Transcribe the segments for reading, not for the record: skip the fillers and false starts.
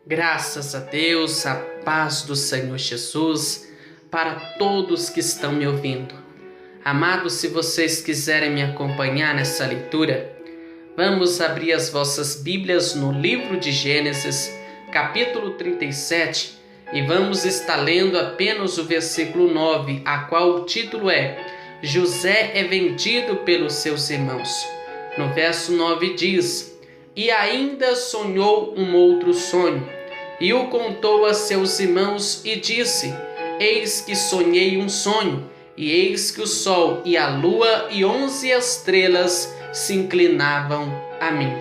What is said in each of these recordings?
Graças a Deus, a paz do Senhor Jesus, para todos que estão me ouvindo. Amados, se vocês quiserem me acompanhar nessa leitura, vamos abrir as vossas Bíblias no livro de Gênesis, capítulo 37, e vamos estar lendo apenas o versículo 9, a qual o título é José é vendido pelos seus irmãos. No verso 9 diz: E ainda sonhou um outro sonho, e o contou a seus irmãos e disse: Eis que sonhei um sonho, e eis que o sol e a lua e 11 estrelas se inclinavam a mim.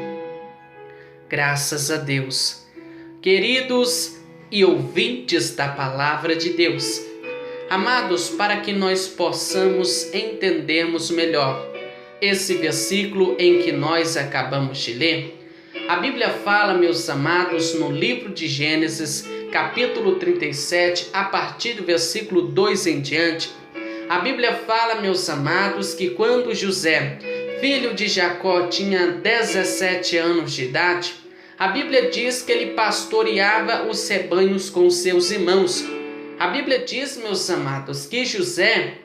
Graças a Deus. Queridos e ouvintes da palavra de Deus, amados, para que nós possamos entendermos melhor esse versículo em que nós acabamos de ler, a Bíblia fala, meus amados, no livro de Gênesis, capítulo 37, a partir do versículo 2 em diante, a Bíblia fala, meus amados, que quando José, filho de Jacó, tinha 17 anos de idade, a Bíblia diz que ele pastoreava os rebanhos com seus irmãos. A Bíblia diz, meus amados, que José,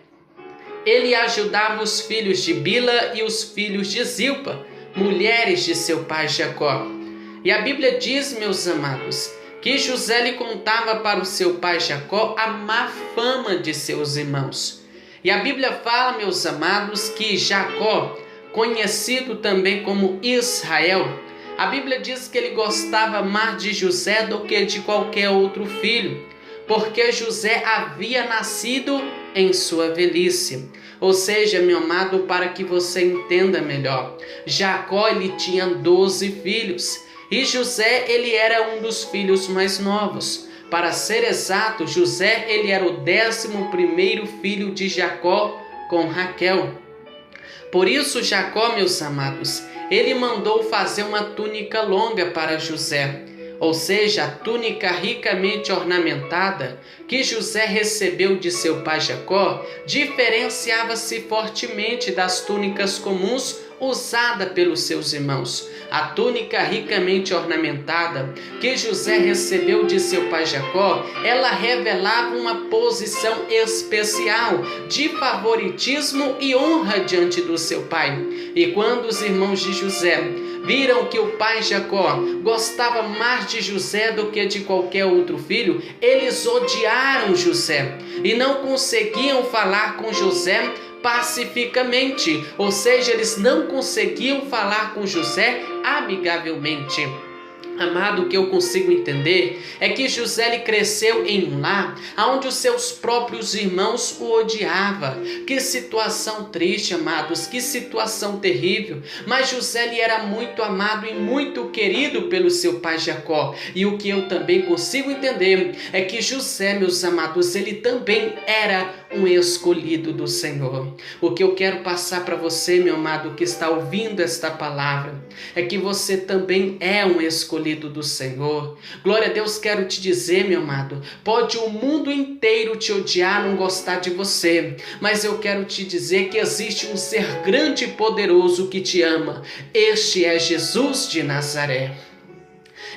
ele ajudava os filhos de Bila e os filhos de Zilpa, mulheres de seu pai Jacó. E a Bíblia diz, meus amados, que José lhe contava para o seu pai Jacó a má fama de seus irmãos. E a Bíblia fala, meus amados, que Jacó, conhecido também como Israel, a Bíblia diz que ele gostava mais de José do que de qualquer outro filho, porque José havia nascido em sua velhice. Ou seja, meu amado, para que você entenda melhor, Jacó ele tinha 12 filhos e José ele era um dos filhos mais novos. Para ser exato, José ele era o 11º filho de Jacó com Raquel. Por isso Jacó, meus amados, ele mandou fazer uma túnica longa para José. Ou seja, a túnica ricamente ornamentada que José recebeu de seu pai Jacó diferenciava-se fortemente das túnicas comuns usadas pelos seus irmãos. A túnica ricamente ornamentada que José recebeu de seu pai Jacó, ela revelava uma posição especial de favoritismo e honra diante do seu pai. E quando os irmãos de José viram que o pai Jacó gostava mais de José do que de qualquer outro filho, eles odiaram José e não conseguiam falar com José pacificamente, ou seja, eles não conseguiam falar com José amigavelmente. Amado, o que eu consigo entender é que José ele cresceu em um lar onde os seus próprios irmãos o odiavam. Que situação triste, amados, que situação terrível. Mas José ele era muito amado e muito querido pelo seu pai Jacó. E o que eu também consigo entender é que José, meus amados, ele também era um escolhido do Senhor. O que eu quero passar para você, meu amado, que está ouvindo esta palavra, é que você também é um escolhido do Senhor. Glória a Deus, quero te dizer, meu amado, pode o mundo inteiro te odiar, não gostar de você, mas eu quero te dizer que existe um ser grande e poderoso que te ama. Este é Jesus de Nazaré.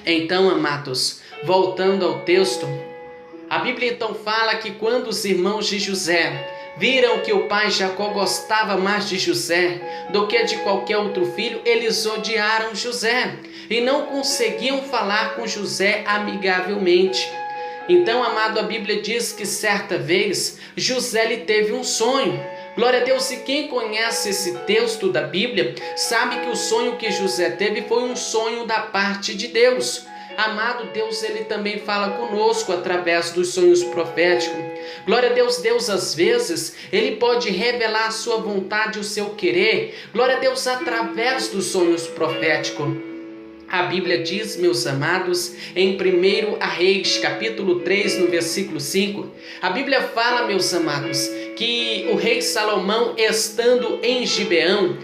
Então, amados, voltando ao texto, a Bíblia então fala que quando os irmãos de José viram que o pai Jacó gostava mais de José do que de qualquer outro filho, eles odiaram José e não conseguiam falar com José amigavelmente. Então, amado, a Bíblia diz que certa vez José lhe teve um sonho. Glória a Deus, e quem conhece esse texto da Bíblia sabe que o sonho que José teve foi um sonho da parte de Deus. Amado, Deus ele também fala conosco através dos sonhos proféticos. Glória a Deus, Deus às vezes, ele pode revelar a sua vontade, o seu querer. Glória a Deus, através dos sonhos proféticos. A Bíblia diz, meus amados, em 1 Reis, capítulo 3, no versículo 5, a Bíblia fala, meus amados, que o rei Salomão, estando em Gibeão,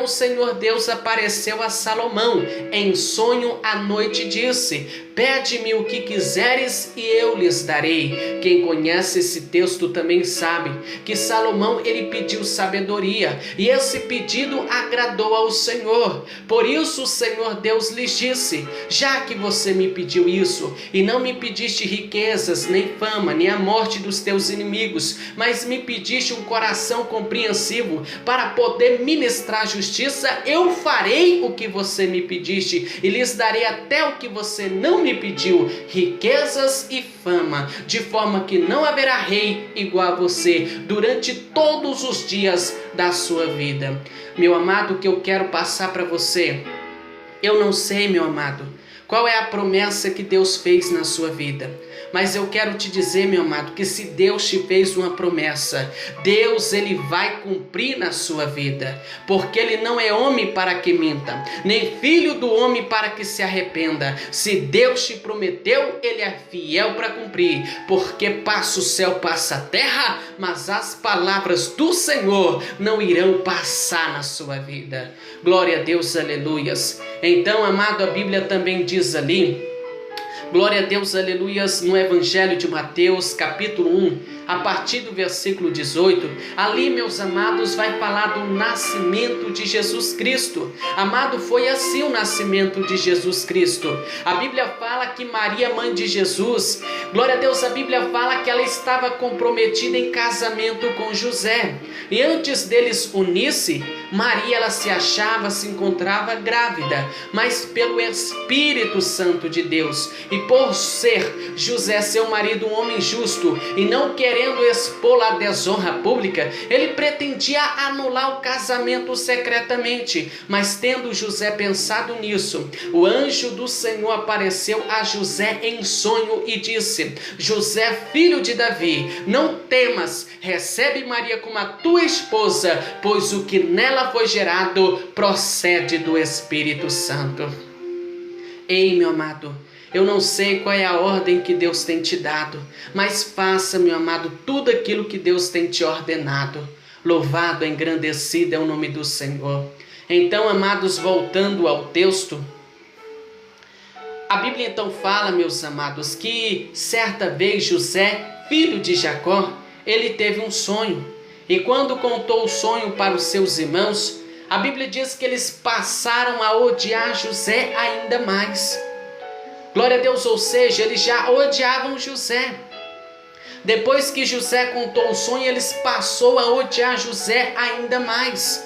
o Senhor Deus apareceu a Salomão em sonho à noite e disse: pede-me o que quiseres e eu lhes darei. Quem conhece esse texto também sabe que Salomão, ele pediu sabedoria, e esse pedido agradou ao Senhor. Por isso o Senhor Deus lhes disse: já que você me pediu isso, e não me pediste riquezas, nem fama, nem a morte dos teus inimigos, mas me pediste um coração compreensivo para poder ministrar justiça, eu farei o que você me pediste, e lhes darei até o que você não me pediu, riquezas e fama, de forma que não haverá rei igual a você durante todos os dias da sua vida. Meu amado, o que eu quero passar para você, eu não sei, meu amado, qual é a promessa que Deus fez na sua vida, mas eu quero te dizer, meu amado, que se Deus te fez uma promessa, Deus, ele vai cumprir na sua vida, porque ele não é homem para que minta, nem filho do homem para que se arrependa. Se Deus te prometeu, ele é fiel para cumprir, porque passa o céu, passa a terra, mas as palavras do Senhor não irão passar na sua vida. Glória a Deus, aleluias. Então, amado, a Bíblia também diz ali, glória a Deus, aleluias, no Evangelho de Mateus, capítulo 1, a partir do versículo 18, ali, meus amados, vai falar do nascimento de Jesus Cristo. Amado, foi assim o nascimento de Jesus Cristo. A Bíblia fala que Maria, mãe de Jesus, glória a Deus, a Bíblia fala que ela estava comprometida em casamento com José. E antes deles unir-se, Maria, ela se encontrava grávida, mas pelo Espírito Santo de Deus. E por ser José, seu marido, um homem justo, e não querendo expô-la à desonra pública, ele pretendia anular o casamento secretamente. Mas tendo José pensado nisso, o anjo do Senhor apareceu a José em sonho e disse: José, filho de Davi, não temas, recebe Maria como a tua esposa, pois o que nela foi gerado procede do Espírito Santo. Ei, meu amado, eu não sei qual é a ordem que Deus tem te dado, mas faça, meu amado, tudo aquilo que Deus tem te ordenado. Louvado, engrandecido é o nome do Senhor. Então, amados, voltando ao texto, a Bíblia então fala, meus amados, que certa vez José, filho de Jacó, ele teve um sonho. E quando contou o sonho para os seus irmãos, a Bíblia diz que eles passaram a odiar José ainda mais. Glória a Deus, ou seja, eles já odiavam José. Depois que José contou o sonho, eles passou a odiar José ainda mais.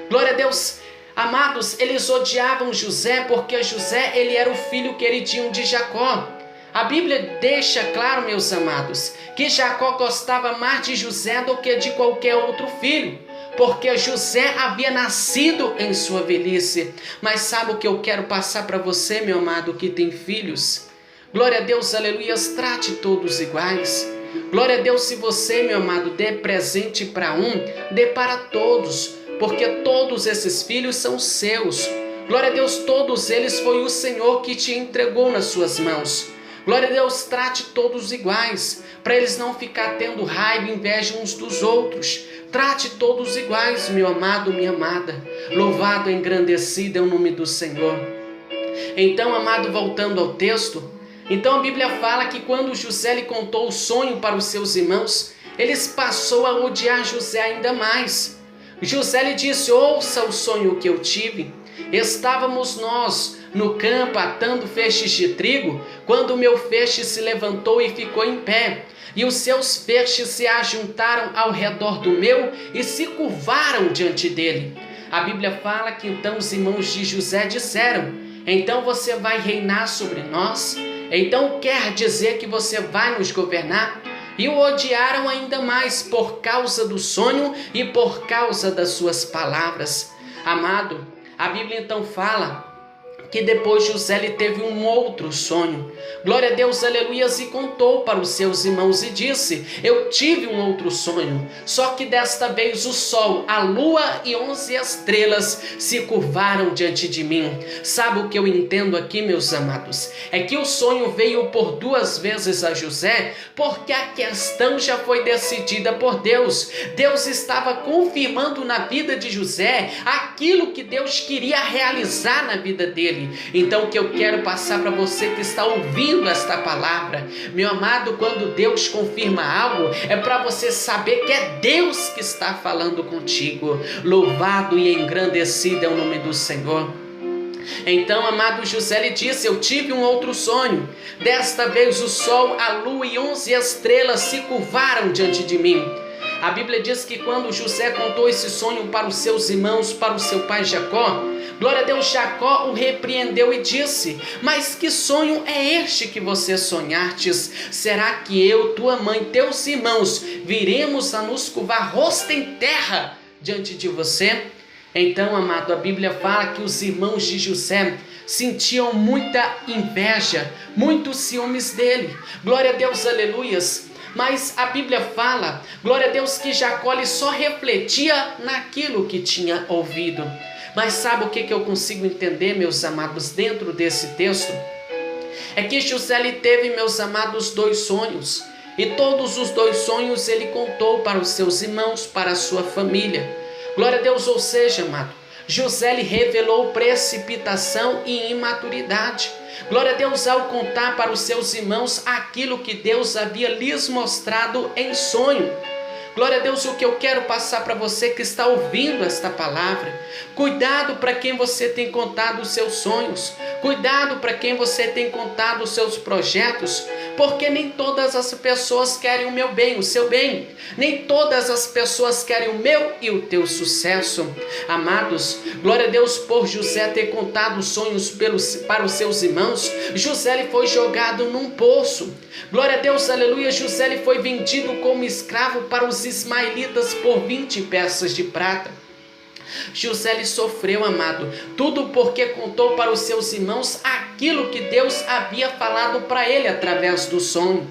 Glória a Deus, amados, eles odiavam José porque José, ele era o filho queridinho de Jacó. A Bíblia deixa claro, meus amados, que Jacó gostava mais de José do que de qualquer outro filho, porque José havia nascido em sua velhice. Mas sabe o que eu quero passar para você, meu amado, que tem filhos? Glória a Deus, aleluias, trate todos iguais. Glória a Deus, se você, meu amado, der presente para um, dê para todos, porque todos esses filhos são seus. Glória a Deus, todos eles foi o Senhor que te entregou nas suas mãos. Glória a Deus, trate todos iguais, para eles não ficar tendo raiva e inveja uns dos outros. Trate todos iguais, meu amado, minha amada. Louvado, engrandecido é o nome do Senhor. Então, amado, voltando ao texto, então a Bíblia fala que quando José lhe contou o sonho para os seus irmãos, eles passou a odiar José ainda mais. José lhe disse: ouça o sonho que eu tive. Estávamos nós no campo atando feixes de trigo, quando o meu feixe se levantou e ficou em pé, e os seus feixes se ajuntaram ao redor do meu e se curvaram diante dele. A Bíblia fala que então os irmãos de José disseram: então você vai reinar sobre nós? Então quer dizer que você vai nos governar? E o odiaram ainda mais por causa do sonho e por causa das suas palavras. Amado, a Bíblia então fala que depois José ele teve um outro sonho. Glória a Deus, aleluias, e contou para os seus irmãos e disse: eu tive um outro sonho, só que desta vez o sol, a lua e 11 estrelas se curvaram diante de mim. Sabe o que eu entendo aqui, meus amados? É que o sonho veio por 2 vezes a José, porque a questão já foi decidida por Deus. Deus estava confirmando na vida de José aquilo que Deus queria realizar na vida dele. Então o que eu quero passar para você que está ouvindo esta palavra, meu amado, quando Deus confirma algo, é para você saber que é Deus que está falando contigo. Louvado e engrandecido é o nome do Senhor. Então, amado, José lhe disse: eu tive um outro sonho. Desta vez o sol, a lua e 11 estrelas se curvaram diante de mim. A Bíblia diz que quando José contou esse sonho para os seus irmãos, para o seu pai Jacó, glória a Deus, Jacó o repreendeu e disse: mas que sonho é este que você sonhastes? Será que eu, tua mãe, teus irmãos, viremos a nos curvar rosto em terra diante de você? Então, amado, a Bíblia fala que os irmãos de José sentiam muita inveja, muitos ciúmes dele. Glória a Deus, aleluias. Mas a Bíblia fala, glória a Deus, que Jacó ele só refletia naquilo que tinha ouvido. Mas sabe o que eu consigo entender, meus amados, dentro desse texto? É que José ele teve, meus amados, 2 sonhos. E todos os 2 sonhos ele contou para os seus irmãos, para a sua família. Glória a Deus, ou seja, amado, José lhe revelou precipitação e imaturidade. Glória a Deus, ao contar para os seus irmãos aquilo que Deus havia lhes mostrado em sonho. Glória a Deus, o que eu quero passar para você que está ouvindo esta palavra: cuidado para quem você tem contado os seus sonhos, cuidado para quem você tem contado os seus projetos, porque nem todas as pessoas querem o meu bem, o seu bem, nem todas as pessoas querem o meu e o teu sucesso. Amados, glória a Deus, por José ter contado os sonhos para os seus irmãos, José ele foi jogado num poço. Glória a Deus, aleluia. José ele foi vendido como escravo para os ismaelitas por 20 peças de prata. José ele sofreu, amado, tudo porque contou para os seus irmãos aquilo que Deus havia falado para ele através do sonho.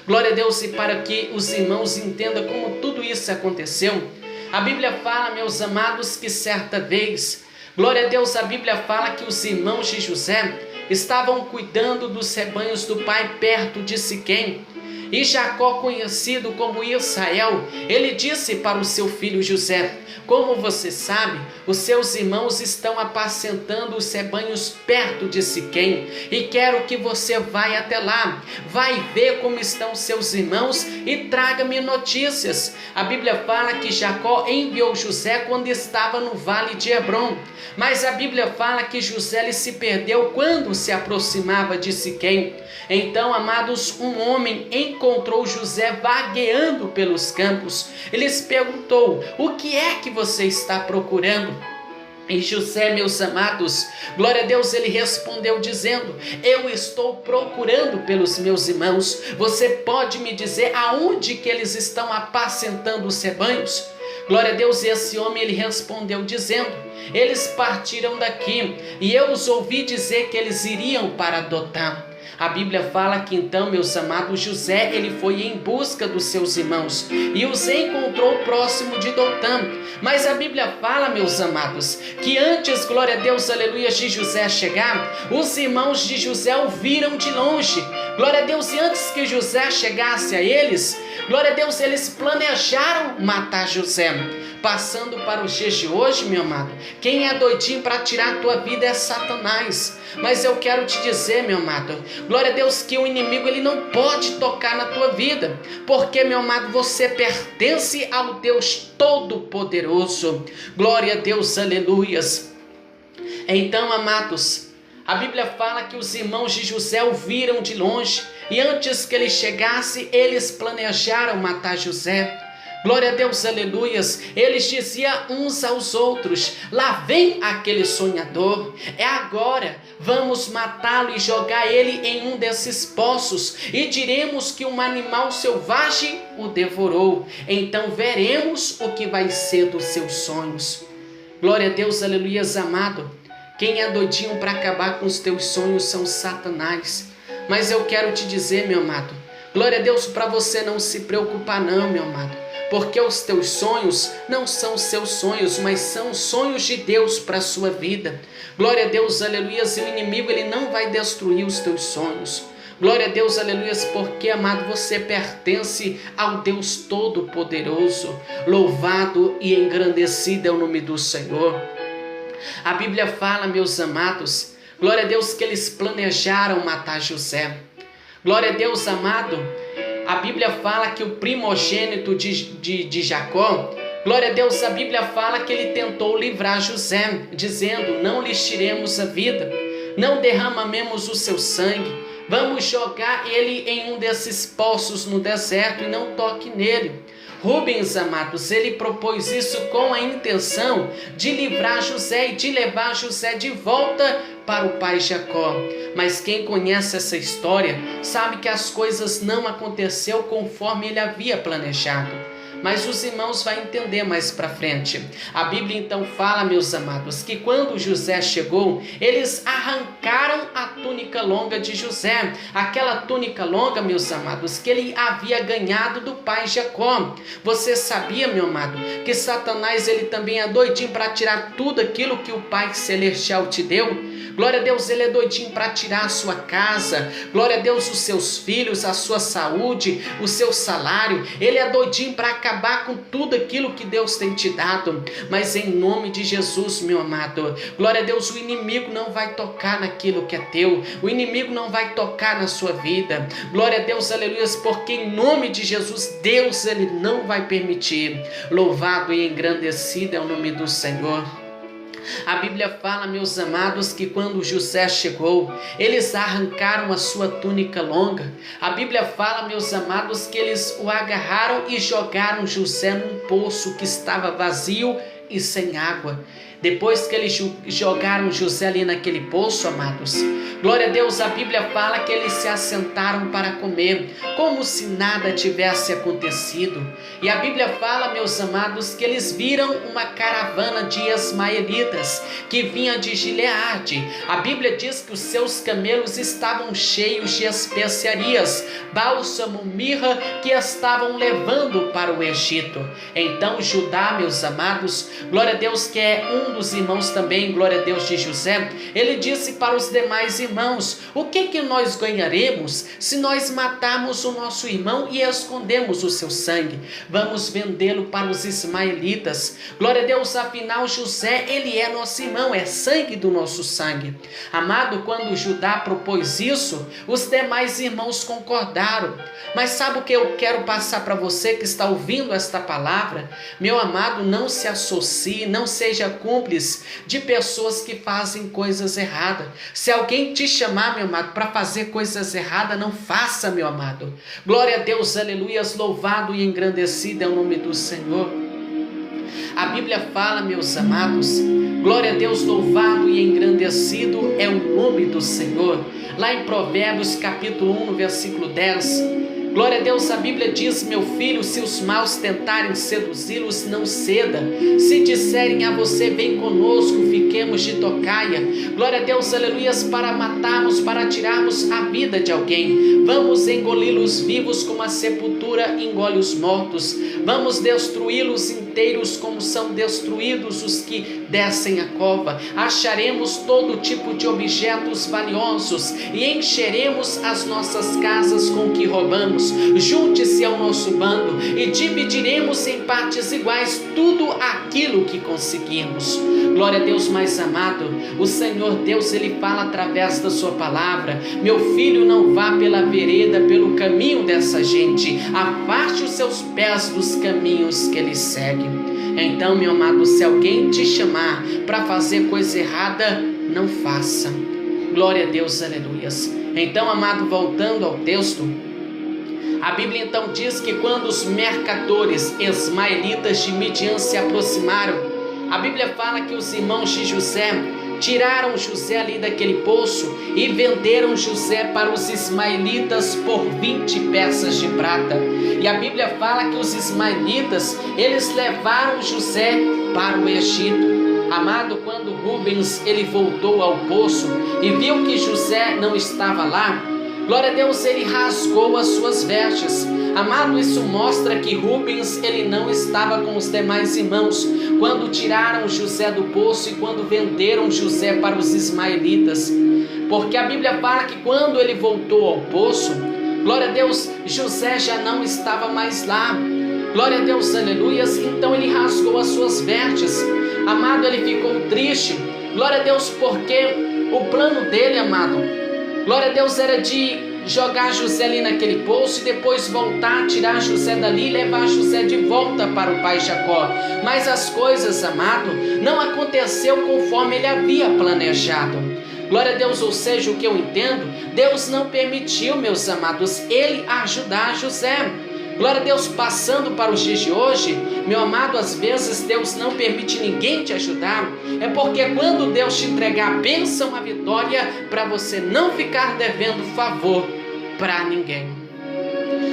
Glória a Deus, e para que os irmãos entendam como tudo isso aconteceu, a Bíblia fala, meus amados, que certa vez, glória a Deus, a Bíblia fala que os irmãos de José estavam cuidando dos rebanhos do pai perto de Siquém. E Jacó, conhecido como Israel, ele disse para o seu filho José: como você sabe, os seus irmãos estão apacentando os rebanhos perto de Siquém, e quero que você vá até lá, vai ver como estão seus irmãos e traga-me notícias. A Bíblia fala que Jacó enviou José quando estava no vale de Hebrom, mas a Bíblia fala que José ele se perdeu quando se aproximava de Siquém. Então, amados, um homem encontrou José vagueando pelos campos. Ele lhes perguntou: o que é que você está procurando? E José, meus amados, glória a Deus, ele respondeu dizendo: eu estou procurando pelos meus irmãos. Você pode me dizer aonde que eles estão apacentando os rebanhos? Glória a Deus, e esse homem ele respondeu dizendo: eles partiram daqui e eu os ouvi dizer que eles iriam para Dotã. A Bíblia fala que então, meus amados, José ele foi em busca dos seus irmãos e os encontrou próximo de Dotã. Mas a Bíblia fala, meus amados, que antes, glória a Deus, aleluia, de José chegar, os irmãos de José o viram de longe. Glória a Deus, e antes que José chegasse a eles, glória a Deus, eles planejaram matar José. Passando para os dias de hoje, meu amado, quem é doidinho para tirar a tua vida é Satanás. Mas eu quero te dizer, meu amado, glória a Deus, que o inimigo ele não pode tocar na tua vida, porque, meu amado, você pertence ao Deus Todo-Poderoso. Glória a Deus, aleluias. Então, amados, a Bíblia fala que os irmãos de José o viram de longe e antes que ele chegasse, eles planejaram matar José. Glória a Deus, aleluias. Eles diziam uns aos outros: lá vem aquele sonhador, é agora, vamos matá-lo e jogar ele em um desses poços e diremos que um animal selvagem o devorou, então veremos o que vai ser dos seus sonhos. Glória a Deus, aleluias, amado. Quem é doidinho para acabar com os teus sonhos são Satanás. Mas eu quero te dizer, meu amado, glória a Deus, para você não se preocupar não, meu amado, porque os teus sonhos não são seus sonhos, mas são sonhos de Deus para a sua vida. Glória a Deus, aleluia, e o inimigo ele não vai destruir os teus sonhos. Glória a Deus, aleluia, porque, amado, você pertence ao Deus Todo-Poderoso. Louvado e engrandecido é o nome do Senhor. A Bíblia fala, meus amados, glória a Deus, que eles planejaram matar José. Glória a Deus, amado, a Bíblia fala que o primogênito de Jacó, glória a Deus, a Bíblia fala que ele tentou livrar José, dizendo: não lhes tiremos a vida, não derramemos o seu sangue, vamos jogar ele em um desses poços no deserto e não toque nele. Rubens, amados, ele propôs isso com a intenção de livrar José e de levar José de volta para o pai Jacó. Mas quem conhece essa história sabe que as coisas não aconteceram conforme ele havia planejado. Mas os irmãos vão entender mais para frente. A Bíblia então fala, meus amados, que quando José chegou, eles arrancaram a túnica longa de José. Aquela túnica longa, meus amados, que ele havia ganhado do pai Jacó. Você sabia, meu amado, que Satanás ele também é doidinho para tirar tudo aquilo que o Pai Celestial te deu? Glória a Deus, ele é doidinho para tirar a sua casa. Glória a Deus, os seus filhos, a sua saúde, o seu salário. Ele é doidinho para acabar com tudo aquilo que Deus tem te dado. Mas em nome de Jesus, meu amado, glória a Deus, o inimigo não vai tocar naquilo que é teu. O inimigo não vai tocar na sua vida. Glória a Deus, aleluia, porque em nome de Jesus, Deus ele não vai permitir. Louvado e engrandecido é o nome do Senhor. A Bíblia fala, meus amados, que quando José chegou, eles arrancaram a sua túnica longa. A Bíblia fala, meus amados, que eles o agarraram e jogaram José num poço que estava vazio e sem água. Depois que eles jogaram José ali naquele poço, amados, glória a Deus, a Bíblia fala que eles se assentaram para comer, como se nada tivesse acontecido. E a Bíblia fala, meus amados, que eles viram uma caravana de ismaelitas que vinha de Gileade. A Bíblia diz que os seus camelos estavam cheios de especiarias, bálsamo, mirra, que estavam levando para o Egito. Então Judá, meus amados, glória a Deus, que é um dos irmãos também, glória a Deus, de José, ele disse para os demais irmãos: o que nós ganharemos se nós matarmos o nosso irmão e escondemos o seu sangue? Vamos vendê-lo para os ismaelitas. Glória a Deus, afinal José, ele é nosso irmão, é sangue do nosso sangue. Amado, quando Judá propôs isso, os demais irmãos concordaram. Mas sabe o que eu quero passar para você que está ouvindo esta palavra? Meu amado, não se associe, não seja cúmplice de pessoas que fazem coisas erradas. Se alguém te chamar, meu amado, para fazer coisas erradas, não faça, meu amado. Glória a Deus, aleluias, louvado e engrandecido é o nome do Senhor. A Bíblia fala, meus amados, glória a Deus, louvado e engrandecido é o nome do Senhor. Lá em Provérbios capítulo 1, no versículo 10, glória a Deus, a Bíblia diz: meu filho, se os maus tentarem seduzi-los, não ceda. Se disserem a você: vem conosco, fiquemos de tocaia. Glória a Deus, aleluias, para matarmos, para tirarmos a vida de alguém. Vamos engoli-los vivos como a sepultura engole os mortos. Vamos destruí-los inteiros como são destruídos os que descem a cova. Acharemos todo tipo de objetos valiosos e encheremos as nossas casas com o que roubamos. Junte-se ao nosso bando e dividiremos em partes iguais tudo aquilo que conseguirmos. Glória a Deus, mais amado, o Senhor Deus, ele fala através da sua palavra: meu filho, não vá pela vereda, pelo caminho dessa gente, afaste os seus pés dos caminhos que eles seguem. Então, meu amado, se alguém te chamar para fazer coisa errada, não faça. Glória a Deus, aleluias. Então, amado, voltando ao texto, a Bíblia então diz que quando os mercadores ismaelitas de Midian se aproximaram, a Bíblia fala que os irmãos de José tiraram José ali daquele poço e venderam José para os ismaelitas por 20 peças de prata. E a Bíblia fala que os ismaelitas, eles levaram José para o Egito. Amado, quando Rubens ele voltou ao poço e viu que José não estava lá, glória a Deus, ele rasgou as suas vestes. Amado, isso mostra que Rubens ele não estava com os demais irmãos quando tiraram José do poço e quando venderam José para os ismaelitas. Porque a Bíblia fala que quando ele voltou ao poço, glória a Deus, José já não estava mais lá. Glória a Deus, aleluias. Então ele rasgou as suas vestes. Amado, ele ficou triste. Glória a Deus, porque o plano dele, amado, glória a Deus, era de jogar José ali naquele poço e depois voltar, tirar José dali e levar José de volta para o pai Jacó. Mas as coisas, amado, não aconteceu conforme ele havia planejado. Glória a Deus, ou seja, o que eu entendo, Deus não permitiu, meus amados, ele ajudar José. Glória a Deus, passando para os dias de hoje, meu amado, às vezes Deus não permite ninguém te ajudar, é porque quando Deus te entregar a bênção, a vitória, para você não ficar devendo favor para ninguém.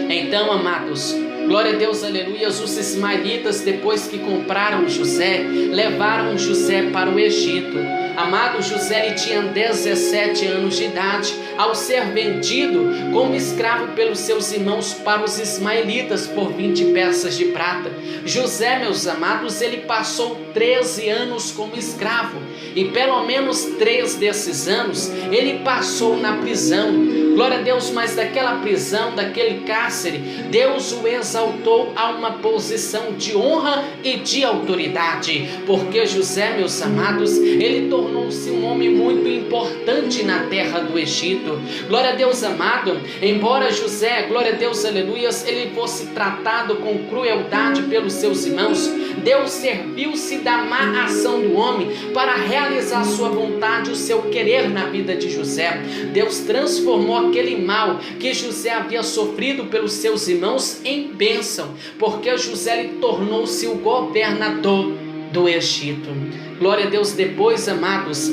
Então, amados, glória a Deus, aleluia, os ismaelitas, depois que compraram José, levaram José para o Egito. Amado, José ele tinha 17 anos de idade ao ser vendido como escravo pelos seus irmãos para os ismaelitas por 20 peças de prata. José, meus amados, ele passou 13 anos como escravo e pelo menos 3 desses anos ele passou na prisão. Glória a Deus, mas daquela prisão, daquele cárcere, Deus o exaltou a uma posição de honra e de autoridade, porque José, meus amados, ele tornou-se um homem muito importante na terra do Egito. Glória a Deus, amado, embora José, glória a Deus, aleluias, ele fosse tratado com crueldade pelos seus irmãos, Deus serviu-se da má ação do homem para realizar sua vontade, o seu querer na vida de José. Deus transformou aquele mal que José havia sofrido pelos seus irmãos em bênção, porque José ele tornou-se o governador do Egito. Glória a Deus, depois, amados,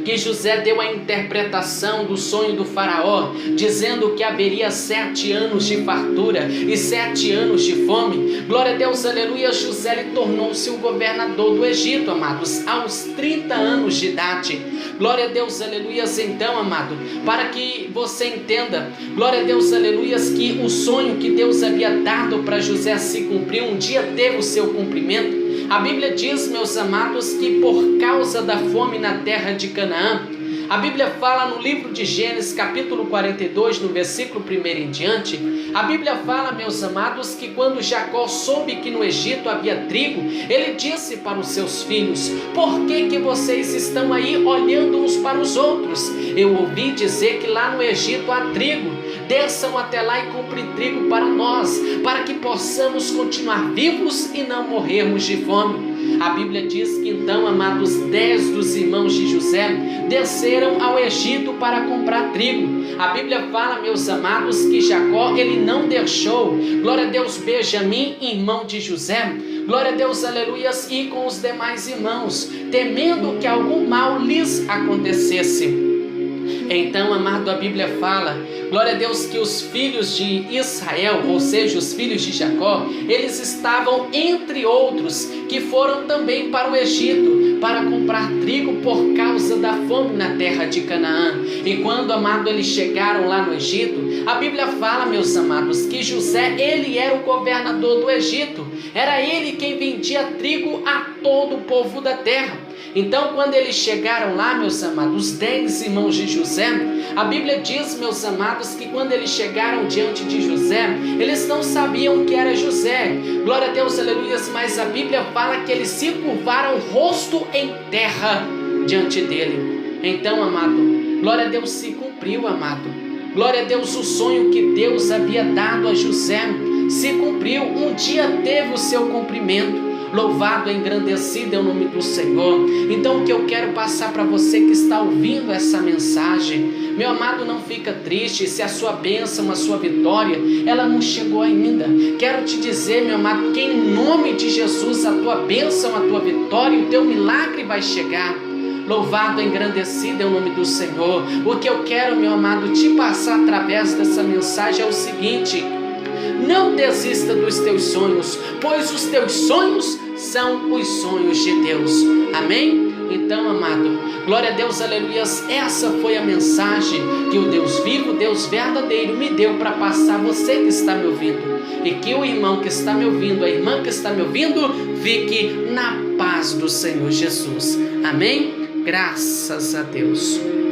que José deu a interpretação do sonho do faraó, dizendo que haveria 7 anos de fartura e 7 anos de fome. Glória a Deus, aleluia, José ele tornou-se o governador do Egito, amados, aos 30 anos de idade. Glória a Deus, aleluias. Então, amado, para que você entenda, glória a Deus, aleluias, que o sonho que Deus havia dado para José se cumpriu, um dia teve o seu cumprimento. A Bíblia diz, meus amados, que por causa da fome na terra de Canaã, a Bíblia fala no livro de Gênesis, capítulo 42, no versículo 1 em diante, a Bíblia fala, meus amados, que quando Jacó soube que no Egito havia trigo, ele disse para os seus filhos: por que vocês estão aí olhando uns para os outros? Eu ouvi dizer que lá no Egito há trigo. Desçam até lá e comprem trigo para nós, para que possamos continuar vivos e não morrermos de fome. A Bíblia diz que então, amados, 10 dos irmãos de José desceram ao Egito para comprar trigo. A Bíblia fala, meus amados, que Jacó ele não deixou, glória a Deus, Benjamim, irmão de José, glória a Deus, aleluias, e com os demais irmãos, temendo que algum mal lhes acontecesse. Então, amado, a Bíblia fala, glória a Deus, que os filhos de Israel, ou seja, os filhos de Jacó, eles estavam entre outros que foram também para o Egito para comprar trigo por causa da fome na terra de Canaã. E quando, amado, eles chegaram lá no Egito, a Bíblia fala, meus amados, que José, ele era o governador do Egito, era ele quem vendia trigo a todo o povo da terra. Então, quando eles chegaram lá, meus amados, os 10 irmãos de José, a Bíblia diz, meus amados, que quando eles chegaram diante de José, eles não sabiam que era José. Glória a Deus, aleluia, mas a Bíblia fala que eles se curvaram rosto em terra diante dele. Então, amado, glória a Deus, se cumpriu, amado. Glória a Deus, o sonho que Deus havia dado a José se cumpriu. Um dia teve o seu cumprimento. Louvado, engrandecido é o nome do Senhor. Então, o que eu quero passar para você que está ouvindo essa mensagem, meu amado, não fica triste se a sua bênção, a sua vitória, ela não chegou ainda. Quero te dizer, meu amado, que em nome de Jesus, a tua bênção, a tua vitória, o teu milagre vai chegar. Louvado, engrandecido é o nome do Senhor. O que eu quero, meu amado, te passar através dessa mensagem é o seguinte: não desista dos teus sonhos, pois os teus sonhos são os sonhos de Deus. Amém? Então, amado, glória a Deus, aleluias, essa foi a mensagem que o Deus vivo, Deus verdadeiro me deu para passar a você que está me ouvindo. E que o irmão que está me ouvindo, a irmã que está me ouvindo, fique na paz do Senhor Jesus. Amém? Graças a Deus.